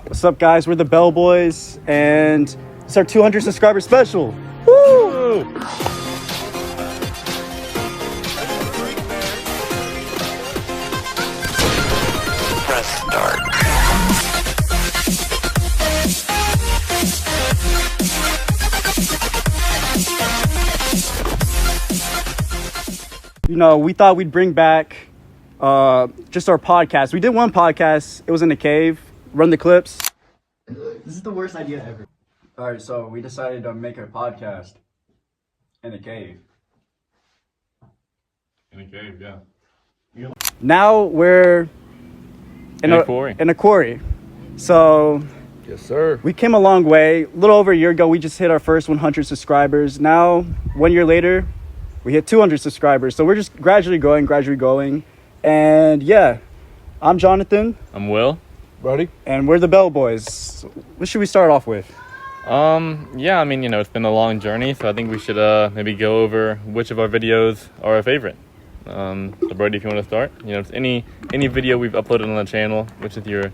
What's up, guys? We're the Bellboys, and it's our 200 subscriber special. Woo! Press start. You know, we thought we'd bring back just our podcast. We did one podcast. It was in a cave. Run the clips. This is the worst idea ever. All right, so we decided to make a podcast in a cave. In a cave, yeah. Now we're in a quarry. In a quarry. So Yes, sir. we came a long way. A little over a year ago, we just hit our first 100 subscribers. Now, 1 year later, we hit 200 subscribers. So we're just gradually going. And yeah, I'm Jonathan. I'm Will. Brody? And we're the Bellboys. What should we start off with? Yeah, I mean, it's been a long journey, so I think we should maybe go over which of our videos are our favorite. So Brody, if you want to start, if any video we've uploaded on the channel, which is your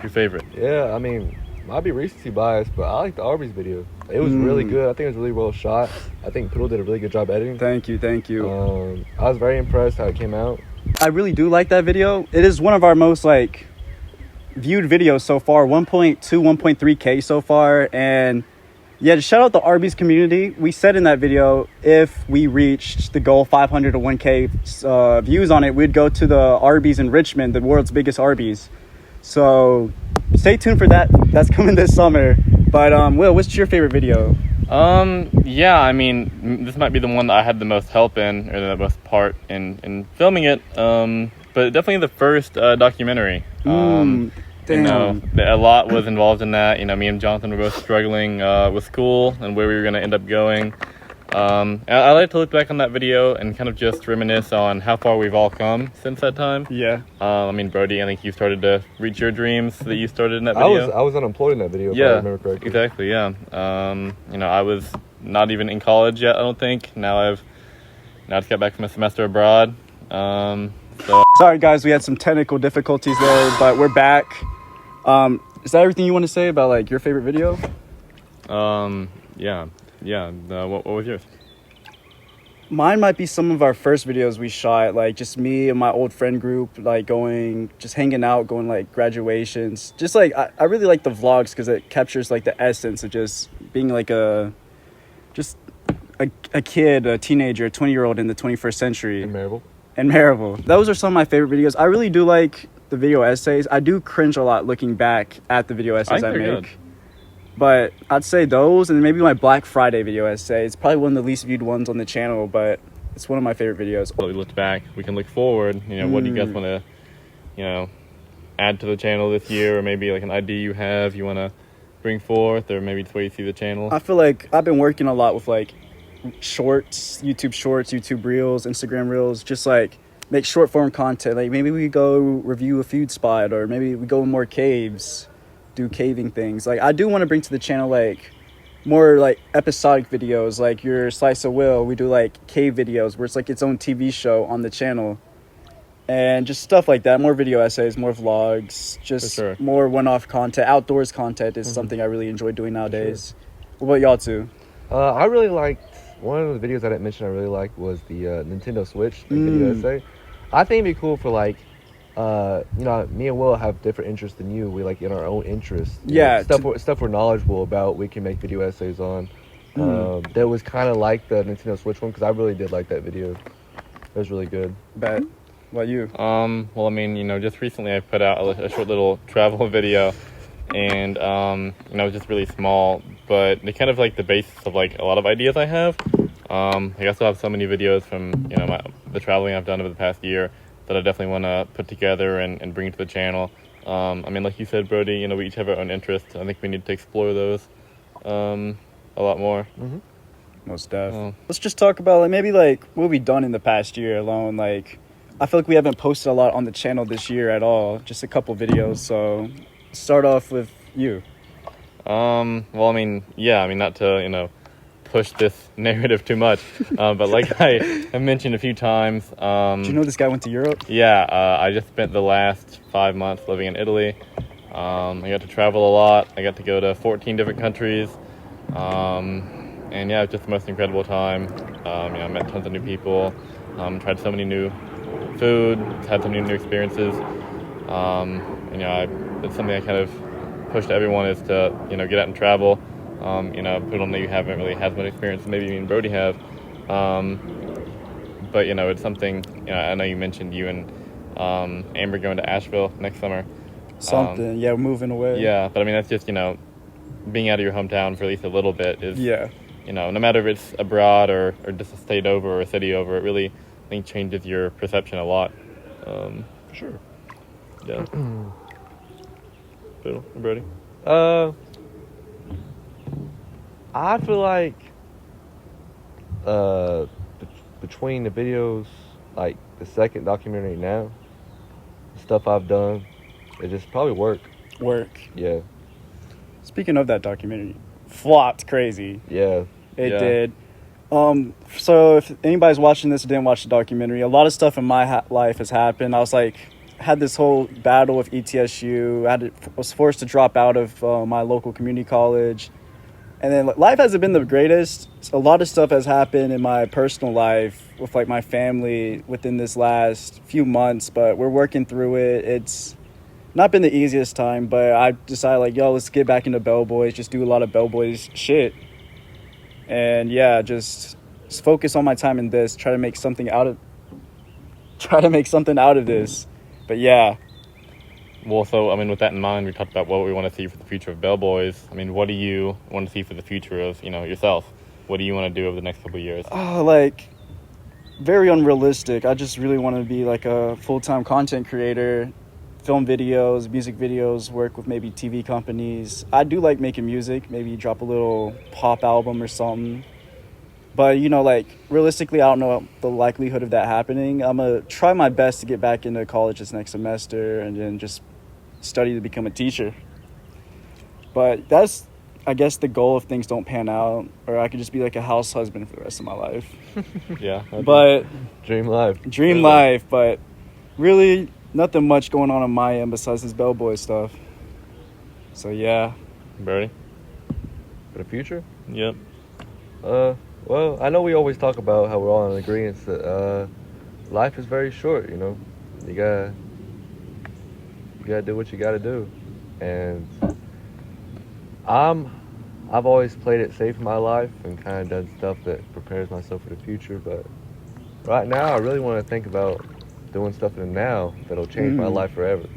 favorite? Yeah, I mean, might be recency bias, but I like the Arby's video. It was really good. I think it was really well shot. I think Poodle did a really good job editing. Thank you. I was very impressed how it came out. I really do like that video. It is one of our most viewed videos so far, 1.2, 1.3K so far. And yeah, to shout out the Arby's community. We said in that video, if we reached the goal 500 to 1K views on it, we'd go to the Arby's in Richmond, the world's biggest Arby's. So stay tuned for that. That's coming this summer. But Will, what's your favorite video? Yeah, I mean, this might be the one that I had the most help in, or the most part in filming it. But definitely the first documentary. Damn. A lot was involved in that. Me and Jonathan were both struggling with school and where we were going to end up going. I like to look back on that video and kind of just reminisce on how far we've all come since that time. Yeah. I mean, Brody, I think you started to reach your dreams that you started in that video. I was unemployed in that video, yeah, if I remember correctly. Exactly, yeah. I was not even in college yet, I don't think. Now I just got back from a semester abroad. Sorry, guys, we had some technical difficulties there, but we're back. Is that everything you want to say about your favorite video? Yeah. What was yours? Mine might be some of our first videos we shot, just me and my old friend group, just hanging out, going graduations. Just I really like the vlogs because it captures the essence of just being a kid, a teenager, a 20-year-old in the 21st century. In Maryville. Those are some of my favorite videos. I really do like the video essays. I do cringe a lot looking back at the video essays I make. Good. But I'd say those, and maybe my Black Friday video essay. It's probably one of the least viewed ones on the channel, but it's one of my favorite videos. Well, we looked back. We can look forward. What do you guys want to, add to the channel this year, or maybe an idea you have you want to bring forth, or maybe just where you see the channel? I feel like I've been working a lot with shorts, YouTube Reels, Instagram Reels, just make short form content. Maybe we go review a food spot, or maybe we go in more caves, do caving things. I do want to bring to the channel more episodic videos, your Slice of Will. We do cave videos where it's its own TV show on the channel, and just stuff like that. More video essays, more vlogs, just more one-off content. Outdoors content is something I really enjoy doing nowadays. What about y'all two? I really liked one of the videos I didn't mention. I really liked was the Nintendo Switch video essay. I think it'd be cool for me and Will have different interests than you. We in our own interests. Stuff we're knowledgeable about. We can make video essays on. That was kind of like the Nintendo Switch one because I really did like that video. It was really good. Bet. What about you? Well, I mean, just recently I put out a short little travel video, and it was just really small, but they kind of the basis of a lot of ideas I have. I also have so many videos from the traveling I've done over the past year that I definitely want to put together and bring to the channel. I mean, like you said, Brody, we each have our own interests. I think we need to explore those a lot more. Mm-hmm. Most def. Let's just talk about maybe what we've done in the past year alone. I feel like we haven't posted a lot on the channel this year at all. Just a couple videos. So start off with you. Well, I mean, not to push this narrative too much, but I have mentioned a few times. Do you know this guy went to Europe? Yeah, I just spent the last 5 months living in Italy. I got to travel a lot. I got to go to 14 different countries. And yeah, it was just the most incredible time. I met tons of new people, tried so many new food, had so many new experiences. It's something I kind of push to everyone is to, get out and travel. People that you haven't really had as much experience as maybe me and Brody have. But, it's something, I know you mentioned you and Amber going to Asheville next summer. We're moving away. Yeah, but I mean, that's just, being out of your hometown for at least a little bit is, no matter if it's abroad or just a state over or a city over, it really, I think, changes your perception a lot. For sure. Yeah. Bill, Brody? I feel like between the videos, like the second documentary now, the stuff I've done, it just probably work. Yeah. Speaking of that documentary, flopped crazy. Yeah. It did. So if anybody's watching this and didn't watch the documentary, a lot of stuff in my life has happened. I was like, had this whole battle with ETSU. Was forced to drop out of my local community college. And then life hasn't been the greatest. A lot of stuff has happened in my personal life with like my family within this last few months, but we're working through it. It's not been the easiest time, but I decided like, let's get back into bellboys, just do a lot of bellboys shit. And yeah, just focus on my time in this, try to make something out of this. But yeah. Well, so, I mean, with that in mind, we talked about what we want to see for the future of bellboys. I mean, what do you want to see for the future of, yourself? What do you want to do over the next couple of years? Very unrealistic. I just really want to be like a full-time content creator, film videos, music videos, work with maybe TV companies. I do like making music, maybe drop a little pop album or something. But, realistically, I don't know the likelihood of that happening. I'm going to try my best to get back into college this next semester and then just study to become a teacher. But that's, I guess, the goal if things don't pan out. Or I could just be like a house husband for the rest of my life. Yeah. But Dream life. But really nothing much going on my end besides this bellboy stuff. So, yeah. Brody? For the future? Yep. Well, I know we always talk about how we're all in agreement that life is very short, You gotta do what you gotta do. And I've always played it safe in my life and kind of done stuff that prepares myself for the future. But right now, I really want to think about doing stuff in the now that'll change my life forever.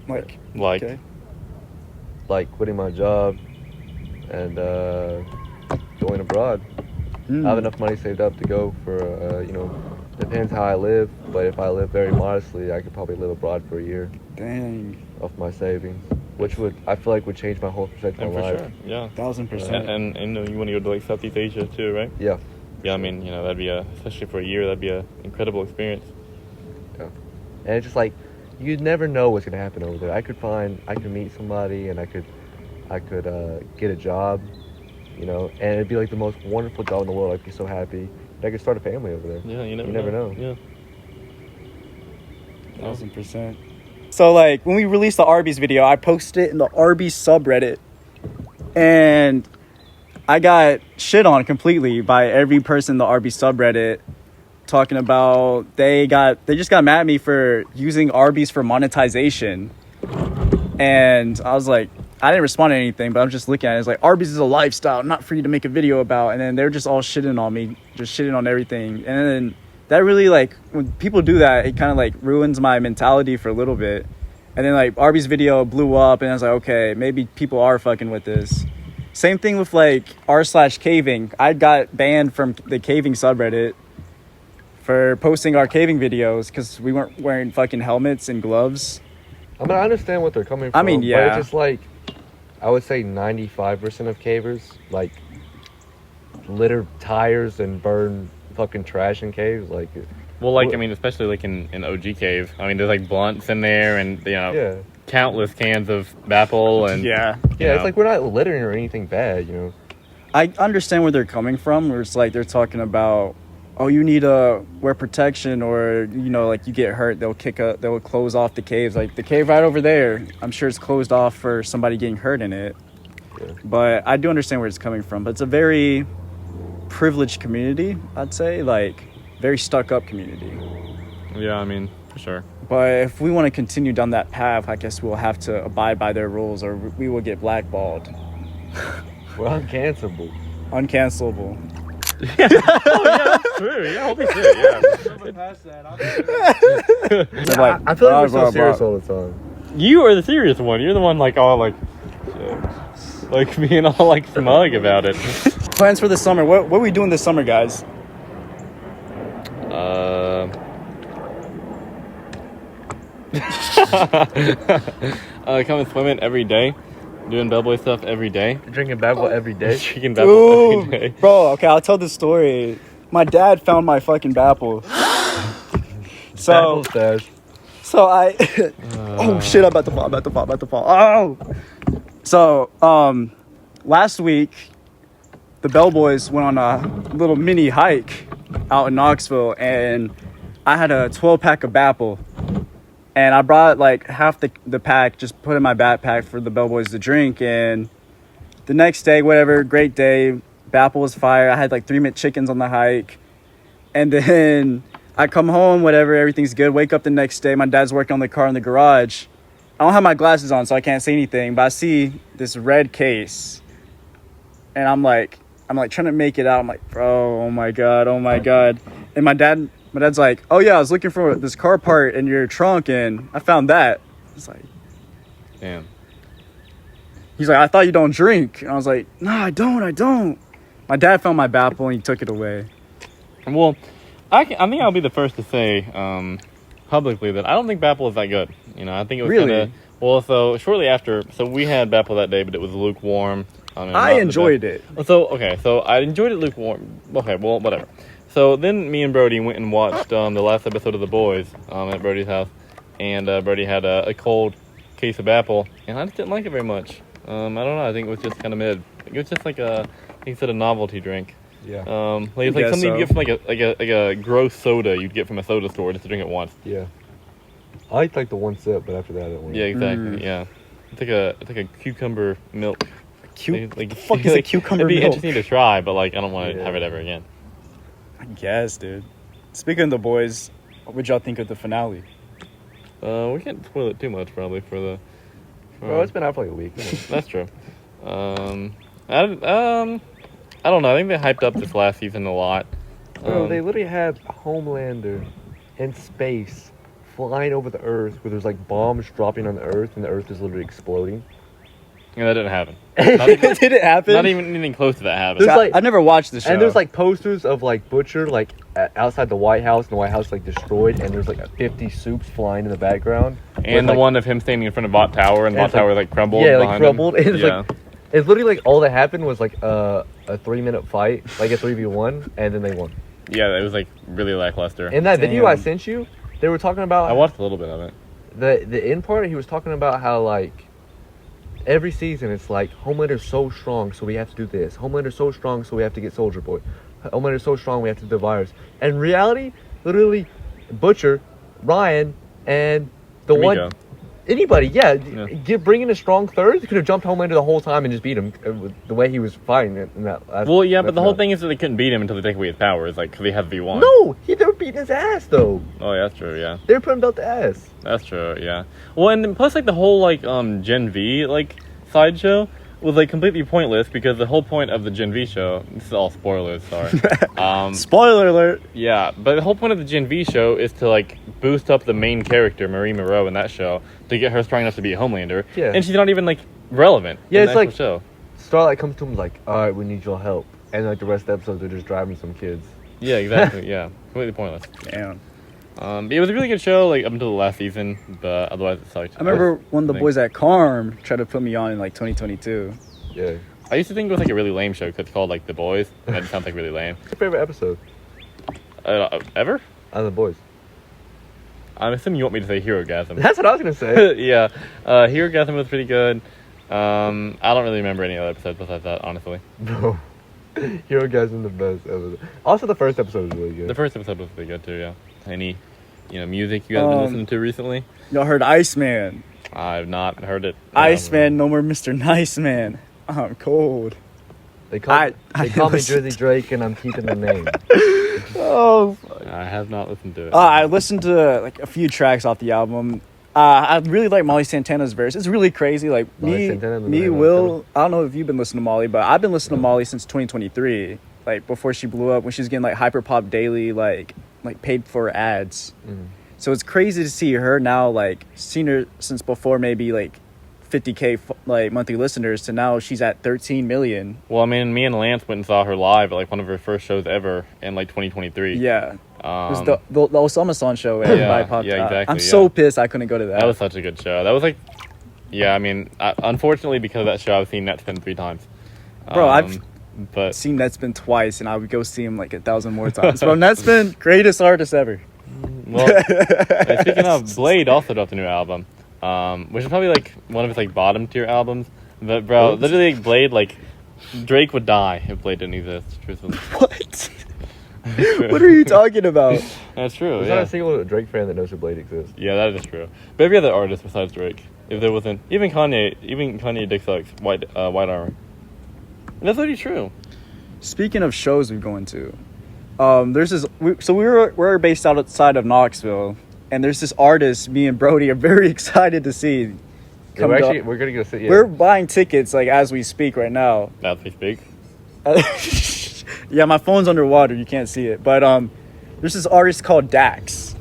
Like? Okay. Like quitting my job and going abroad. I have enough money saved up to go for, depends how I live, but if I live very modestly, I could probably live abroad for a year. Dang. Off my savings, which I feel like would change my whole perspective on life. Sure, yeah. 1,000%. And you want to go to like Southeast Asia too, right? Yeah. Yeah, I mean, that'd be especially for a year, that'd be an incredible experience. Yeah. And it's just like, you never know what's gonna happen over there. I could meet somebody and I could get a job. And it'd be like the most wonderful job in the world. I'd be so happy. I could start a family over there. Yeah, you never know. Yeah. 1,000%. So, when we released the Arby's video, I posted it in the Arby's subreddit. And I got shit on completely by every person in the Arby's subreddit talking about they just got mad at me for using Arby's for monetization. And I was like, I didn't respond to anything, but I'm just looking at it. It's like, Arby's is a lifestyle, not for you to make a video about. And then they're just all shitting on me, just shitting on everything. And then that really, when people do that, it kind of, ruins my mentality for a little bit. And then, Arby's video blew up, and I was like, okay, maybe people are fucking with this. Same thing with, r/caving. I got banned from the caving subreddit for posting our caving videos because we weren't wearing fucking helmets and gloves. I mean, I understand what they're coming from. I mean, yeah. But it's just I would say 95% of cavers, litter tires and burn fucking trash in caves. Well, I mean, especially in OG Cave. I mean, there's blunts in there and, countless cans of Bapple and... Yeah. Yeah, it's we're not littering or anything bad, I understand where they're coming from, where it's they're talking about oh, you need to wear protection, or like you get hurt, they'll close off the caves. Like the cave right over there, I'm sure it's closed off for somebody getting hurt in it. Yeah. But I do understand where it's coming from. But it's a very privileged community, I'd say, like very stuck up community. Yeah, I mean, for sure. But if we want to continue down that path, I guess we'll have to abide by their rules, or we will get blackballed. We're uncancelable. Uncancelable. Oh, yeah, that's true. Yeah, holy shit, yeah. I feel like we're so serious all the time. You are the serious one. You're the one, like, all, like being all, like, smug about it. Plans for the summer. What are we doing this summer, guys? Coming swimming every day. Doing bellboy stuff every day. Drinking Babel every day. Drinking Babel every day. Bro, okay, I'll tell the story. My dad found my fucking Babel. Babel stash. So oh shit, I'm about to fall. Oh! So, last week, the bellboys went on a little mini hike out in Knoxville, and I had a 12-pack of Babel. And I brought like half the pack, just put in my backpack for the bellboys to drink. And the next day, whatever, great day. Babel was fire. I had like 3-minute chickens on the hike. And then I come home, whatever, everything's good. Wake up the next day. My dad's working on the car in the garage. I don't have my glasses on, so I can't see anything. But I see this red case. And I'm like trying to make it out. I'm like, bro, oh my God. And my dad's like, oh yeah, I was looking for this car part in your trunk and I found that. It's like, damn. He's like, I thought you don't drink. And I was like, no, I don't. My dad found my Babel and he took it away. Well, I think I'll be the first to say publicly that I don't think Babel is that good. I think it was really. Well, so shortly after, so we had Babel that day, but it was lukewarm. I enjoyed it. So I enjoyed it lukewarm. Okay, well, whatever. So then me and Brody went and watched the last episode of The Boys at Brody's house, and Brody had a cold case of Babel, and I just didn't like it very much. I don't know. I think it was just kind of mid. It was just like a novelty drink. Yeah. It's like something you get from like a gross soda you'd get from a soda store just to drink it once. Yeah. I liked like the one sip, but after that, I didn't want it. Yeah, exactly. Yeah. It's like a cucumber milk. Like, fuck is a cucumber milk? It'd be milk? interesting to try, but like I don't want to have it ever again. I guess, dude. Speaking of The Boys, what would y'all think of the finale? We can't spoil it too much, probably, for the... Bro, it's been out for like a week. That's true. I don't know. I think they hyped up this last season a lot. Bro, they literally had Homelander in space flying over the Earth where there's like bombs dropping on the Earth and the Earth is literally exploding. Yeah, that didn't happen. Did it happen? Not even anything close to that happened. There's like, I never watched the show. And there's like posters of like Butcher like outside the White House, and the White House like destroyed, and there's like 50 soups flying in the background. And the one of him standing in front of Bot Tower, and Bot Tower like crumbled. Yeah, like crumbled. Him. It's like it's literally like all that happened was like a 3-minute fight, like a 3v1, and then they won. Yeah, it was like really lackluster. In that video I sent you, they were talking about. I watched a little bit of it. The end part, he was talking about how like every season it's like Homelander's so strong, so we have to do this. Homelander's so strong, so we have to get Soldier Boy. Homelander's so strong, we have to do the virus. And in reality, literally, Butcher, Ryan, and the D'Amico. one. Anybody, bring in a strong third. They could have jumped Homelander the whole time and just beat him the way he was fighting in that last. Well, yeah, but the whole thing is that they couldn't beat him until they take away his powers, like, because he has V1. No, they were beating his ass, though. Oh, yeah, that's true, yeah. They were putting him belt to ass. That's true, yeah. Well, and then plus, like, the whole, like, Gen V, like, sideshow was, like, completely pointless because the whole point of the Gen V show, this is all spoilers, sorry. Spoiler alert! Yeah, but the whole point of the Gen V show is to, like, boost up the main character, Marie Moreau, in that show, to get her strong enough to be a Homelander. Yeah. And she's not even, like, relevant in it's the like, actual show. Starlight comes to him like, alright, we need your help. And, like, the rest of the episodes, they're just driving some kids. Yeah, exactly, yeah. Completely pointless. Damn. It was a really good show, like, up until the last season, but otherwise it sucked. I remember one of the boys at Carm tried to put me on in, like, 2022. Yeah. I used to think it was, like, a really lame show because it's called, like, The Boys, and that just sounds, like, really lame. What's your favorite episode? Ever? Out of The Boys. I'm assuming you want me to say Hero Gasm. That's what I was going to say. Yeah. Hero Gasm was pretty good. I don't really remember any other episodes besides that, honestly. Bro. Hero Gasm the best episode. Also, the first episode was really good. The first episode was pretty good too. Yeah. Any, music you guys been listening to recently? Y'all heard Iceman. I've not heard it. Iceman, no more Mr. Nice Man. I'm cold. They call me listened- Drizzy Drake, and I'm keeping the name. Oh, I have not listened to it. I listened to like a few tracks off the album. I really like Molly Santana's verse. It's really crazy. Like Molly Santana, Will. I don't know if you've been listening to Molly, but I've been listening to Molly since 2023. Like before she blew up, when she was getting like Hyperpop Daily, like paid for ads. So it's crazy to see her now. Like seen her since before maybe like 50K like monthly listeners to now she's at 13 million. Well, I mean, me and Lance went and saw her live at like one of her first shows ever in like 2023. Yeah. It was the Osama San show. Yeah, popped yeah, out. exactly, I'm so pissed I couldn't go to that. That was such a good show. That was like, yeah, I mean, unfortunately because of that show, I've seen Netspin 3 times. Bro, I've but seen Netspin twice, and I would go see him like 1,000 more times. Bro, Netspin, greatest artist ever. well, speaking of, Blade also dropped a new album, which is probably like one of his like bottom tier albums. But bro, literally, Blade, like Drake would die if Blade didn't exist. Truthfully. What? What are you talking about? That's true. There's Yeah. not a single Drake fan that knows who Blade exists. Yeah, that is true. But every other artist besides Drake, if there wasn't, even Kanye Dick sucks, White Armor. And that's really true. Speaking of shows we're going to, there's this. We're based outside of Knoxville, and there's this artist. Me and Brody are very excited to see. Yeah, we're gonna go sit. Yeah. We're buying tickets like as we speak right now. As we speak. Yeah, my phone's underwater. You can't see it, but there's this artist called Dax.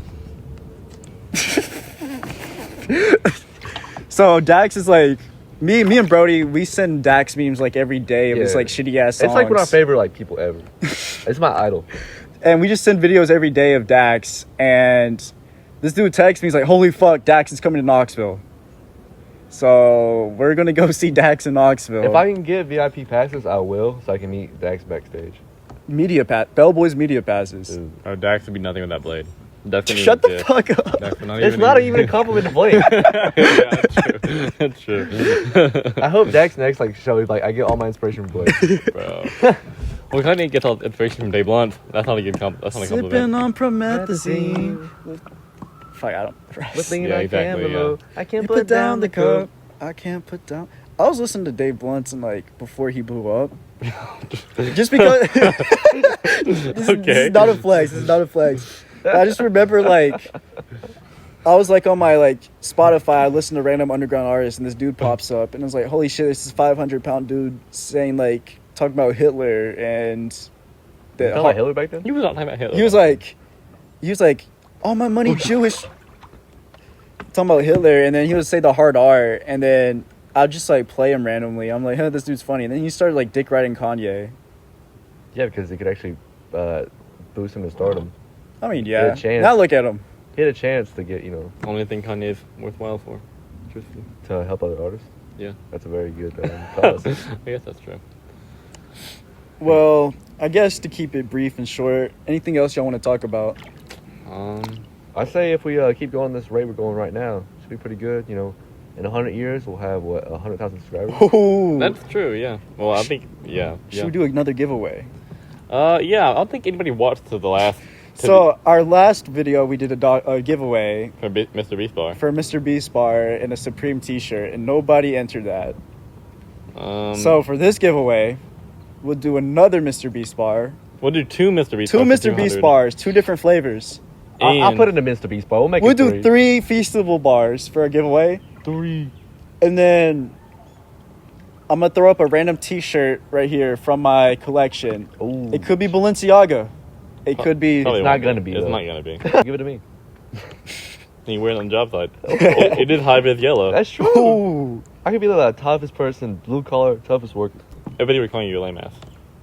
So Dax is like me and Brody. We send Dax memes like every day of his like shitty ass songs. It's like one of our favorite like people ever. It's my idol. And we just send videos every day of Dax. And this dude texts me. He's like, "Holy fuck, Dax is coming to Knoxville." So we're gonna go see Dax in Knoxville. If I can get VIP passes, I will, so I can meet Dax backstage. Bellboys media passes. Dude. Oh, Dax would be nothing without Blade. Shut the fuck up. It's not even a compliment to Blade. Yeah, that's true. That's true. I hope Dax next like show is like I get all my inspiration from Blade. Bro. Well, Kanye gets all inspiration from Dave Blunt. That's not a good compliment. Sipping on promethazine. Fuck, I don't. We're thinking Yeah, I exactly, can below. I can't You put down the cup. I can't put down. I was listening to Dave Blunt and like before he blew up. Just because. This is not a flex. This is not a flex. I just remember like I was like on my like Spotify. I listened to random underground artists, and this dude pops up, and I was like, "Holy shit! This is 500-pound dude saying like talking about Hitler and You talking about Hitler back then? He was not talking about Hitler. He was like, all my money Jewish. Talking about Hitler, and then he would say the hard R, and then I'd just like play him randomly. I'm like, this dude's funny. And then he started like dick riding Kanye. Yeah, because he could actually boost him to stardom. I mean, He had yeah. a chance. Now look at him. He had a chance to get Only thing Kanye's worthwhile for. Truthfully. to help other artists. Yeah. That's a very good cause. I guess that's true. Well, I guess to keep it brief and short, anything else y'all want to talk about? I say if we keep going this rate we're going right now, it should be pretty good. In 100 years we'll have 100,000 subscribers. Ooh. That's true, yeah. Well, I think, yeah. Should we do another giveaway? Yeah, I don't think anybody watched to the last. So our last video, we did a giveaway For Mr. Beast Bar. for Mr. Beast Bar and a Supreme T-shirt, and nobody entered that. So for this giveaway, we'll do another Mr. Beast Bar. We'll do two Mr. Beast Two bars. for Mr. Beast 200. bars, two different flavors. I'll And- put it in the Mr. Beast bar. We'll make We'll it do three Feastable bars for a giveaway. 3. And then I'm going to throw up a random T-shirt right here from my collection. Ooh. It could be Balenciaga. It could be... Probably It's not won't gonna be, It's though. not gonna be. Give it to me. You wear it on the job site. it is high-vis yellow. That's true. Ooh. I could be the toughest person, blue collar, toughest worker. Everybody were calling you a lame ass.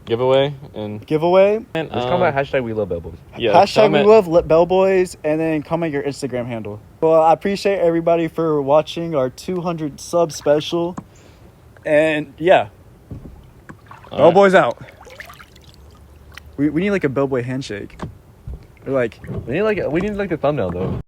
Giveaway and Giveaway. and Just comment hashtag we love bellboys. yeah. Hashtag comment- we love Bellboys, and then comment your Instagram handle. Well, I appreciate everybody for watching our 200 sub special. And yeah, All right. Bellboys out. We need like a Bellboy handshake. Or like We need like a thumbnail though.